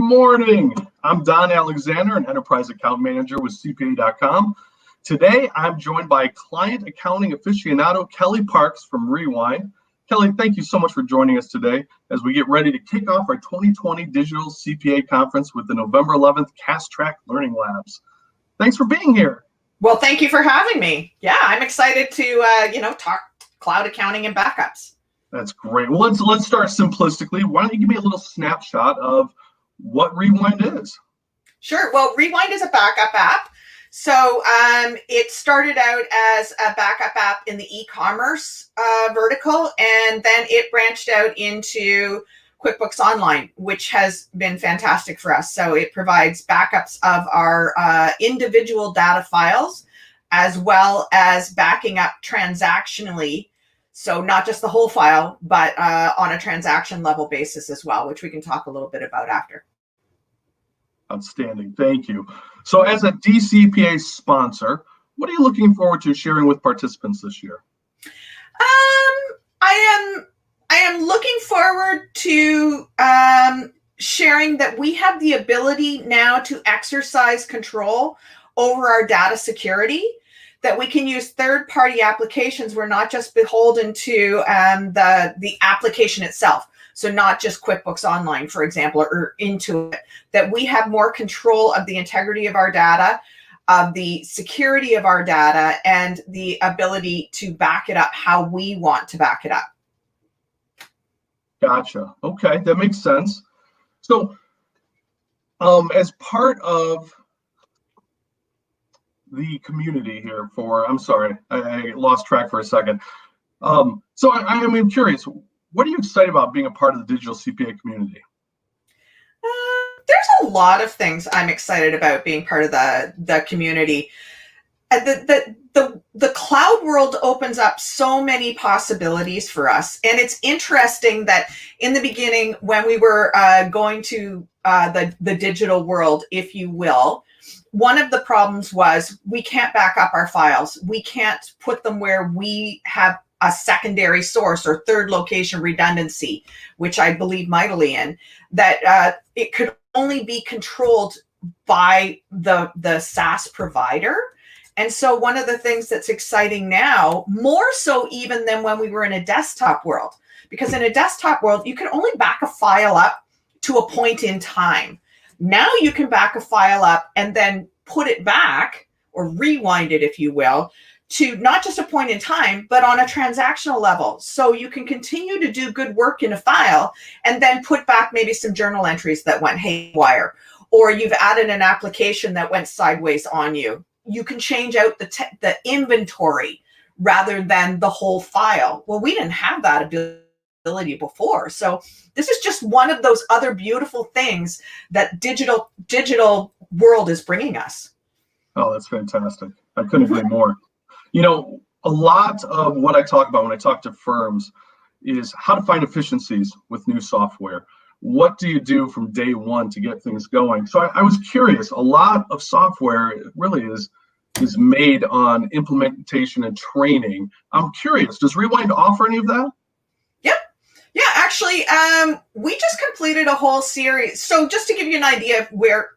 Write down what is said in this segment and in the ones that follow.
morning. I'm Don Alexander, an enterprise account manager with CPA.com. Today, I'm joined by client accounting aficionado Kellie Parks from Rewind. Kellie, thank you so much for joining us today as we get ready to kick off our 2020 Digital CPA Conference with the November 11th Cast Track Learning Labs. Thanks for being here. Well, thank you for having me. Yeah, I'm excited to talk cloud accounting and backups. That's great. Well, let's start simplistically. Why don't you give me a little snapshot of what Rewind is? Sure. Well, Rewind is a backup app. So it started out as a backup app in the e-commerce vertical, and then it branched out into QuickBooks Online, which has been fantastic for us. So it provides backups of our individual data files, as well as backing up transactionally. So not just the whole file, but on a transaction level basis as well, which we can talk a little bit about after. Outstanding. Thank you. So as a DCPA sponsor, what are you looking forward to sharing with participants this year? I am looking forward to sharing that we have the ability now to exercise control over our data security, that we can use third-party applications. We're not just beholden to the application itself. So not just QuickBooks Online, for example, or Intuit, that we have more control of the integrity of our data, of the security of our data, and the ability to back it up how we want to back it up. Gotcha. Okay, that makes sense. So as part of the community here I'm sorry, I lost track for a second. So I'm curious, what are you excited about being a part of the digital CPA community? There's a lot of things I'm excited about being part of the community. The cloud world opens up so many possibilities for us. And it's interesting that in the beginning, when we were going to the digital world, if you will, one of the problems was we can't back up our files. We can't put them where we have a secondary source or third location redundancy, which I believe mightily in, that it could only be controlled by the SaaS provider. And so one of the things that's exciting now, more so even than when we were in a desktop world, because in a desktop world, you could only back a file up to a point in time. Now you can back a file up and then put it back, or rewind it, if you will, to not just a point in time, but on a transactional level. So you can continue to do good work in a file and then put back maybe some journal entries that went haywire, or you've added an application that went sideways on you. You can change out the inventory rather than the whole file. Well, we didn't have that ability before. So this is just one of those other beautiful things that digital world is bringing us. Oh, that's fantastic. I couldn't agree more. A lot of what I talk about when I talk to firms is how to find efficiencies with new software. What do you do from day one to get things going? So I was curious, a lot of software really is made on implementation and training. I'm curious, does Rewind offer any of that? Yep. Yeah, actually, we just completed a whole series. So just to give you an idea of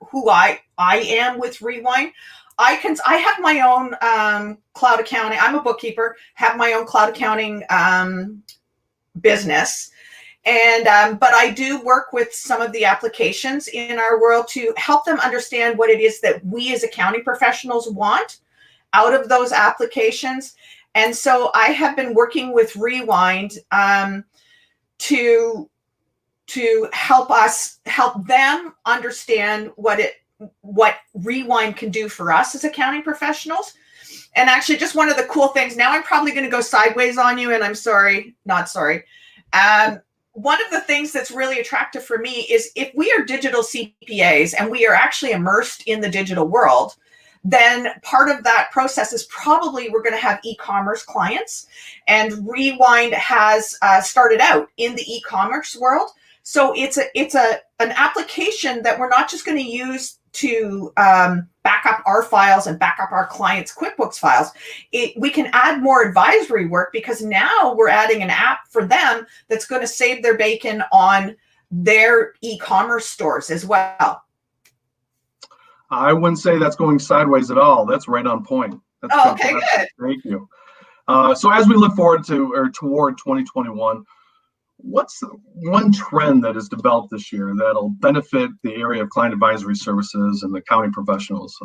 who I am with Rewind, I have my own cloud accounting. I'm a bookkeeper, have my own cloud accounting business. And but I do work with some of the applications in our world to help them understand what it is that we as accounting professionals want out of those applications. And so I have been working with Rewind to help them understand what Rewind can do for us as accounting professionals. And actually, just one of the cool things, now I'm probably going to go sideways on you, and I'm sorry, not sorry. One of the things that's really attractive for me is if we are digital CPAs and we are actually immersed in the digital world, then part of that process is probably we're going to have e-commerce clients. And Rewind has started out in the e-commerce world. So it's an application that we're not just going to use to back up our files and back up our clients' QuickBooks files. We can add more advisory work because now we're adding an app for them that's going to save their bacon on their e-commerce stores as well. I wouldn't say that's going sideways at all. That's right on point. That's Okay, fantastic. good. Thank you. So as we look forward to or toward 2021, what's one trend that has developed this year that'll benefit the area of client advisory services and accounting professionals?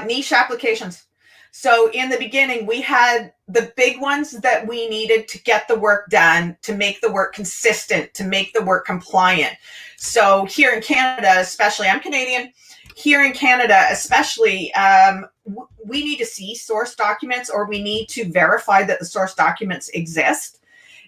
Niche applications. So in the beginning, we had the big ones that we needed to get the work done, to make the work consistent, to make the work compliant. So here in Canada, especially, I'm Canadian, here in Canada, especially, we need to see source documents, or we need to verify that the source documents exist.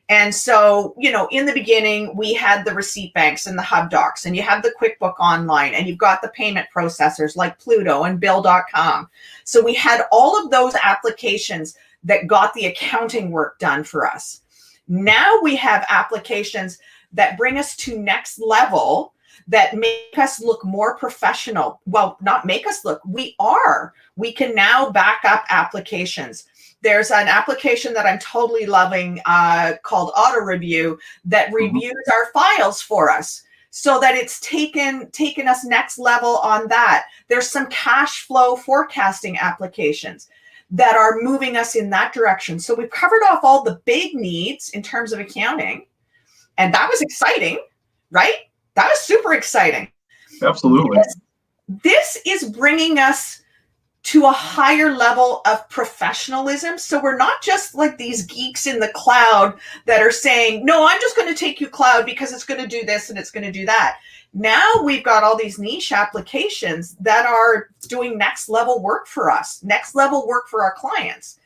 And so, in the beginning, we had the receipt banks and the hub docs, and you have the QuickBook Online, and you've got the payment processors like Pluto and Bill.com. So we had all of those applications that got the accounting work done for us. Now we have applications that bring us to next level, that make us look more professional. Well, not make us look, we are. We can now back up applications. There's an application that I'm totally loving called Auto Review that reviews our files for us, so that it's taken us next level on that. There's some cash flow forecasting applications that are moving us in that direction. So we've covered off all the big needs in terms of accounting, and that was exciting, right? That was super exciting. Absolutely. This is bringing us to a higher level of professionalism. So we're not just like these geeks in the cloud that are saying, no, I'm just going to take you cloud because it's going to do this and it's going to do that. Now we've got all these niche applications that are doing next level work for us, next level work for our clients.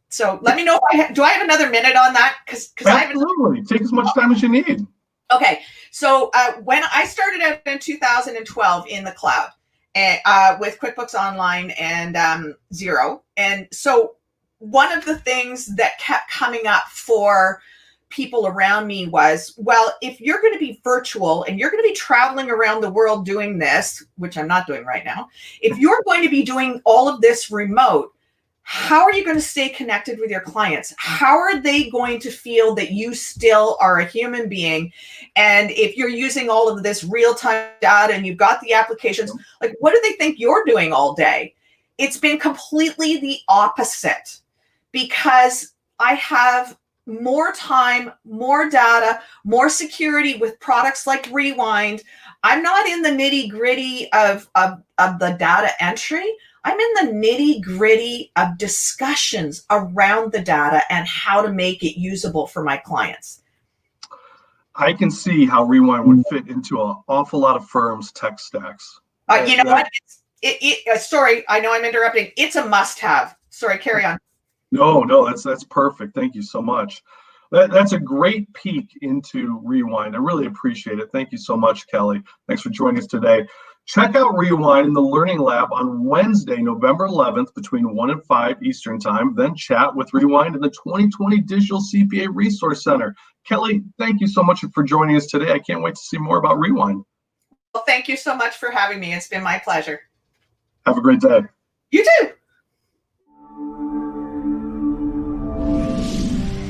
So let me know if do I have another minute on that? Because absolutely, take as much time as you need. Okay, so when I started out in 2012 in the cloud, with QuickBooks Online and Xero. And so one of the things that kept coming up for people around me was, well, if you're going to be virtual and you're going to be traveling around the world doing this, which I'm not doing right now, if you're going to be doing all of this remote, how are you going to stay connected with your clients? How are they going to feel that you still are a human being? And if you're using all of this real-time data and you've got the applications, like, what do they think you're doing all day? It's been completely the opposite, because I have more time, more data, more security with products like Rewind. I'm not in the nitty-gritty of the data entry. I'm in the nitty-gritty of discussions around the data and how to make it usable for my clients. I can see how Rewind would fit into an awful lot of firms' tech stacks. You know what? Sorry, I know I'm interrupting. It's a must-have. Sorry, carry on. No, that's perfect. Thank you so much. That's a great peek into Rewind. I really appreciate it. Thank you so much, Kelly. Thanks for joining us today. Check out Rewind in the Learning Lab on Wednesday, November 11th between 1 and 5 Eastern Time. Then chat with Rewind in the 2020 Digital CPA Resource Center. Kelly, thank you so much for joining us today. I can't wait to see more about Rewind. Well, thank you so much for having me. It's been my pleasure. Have a great day. You too.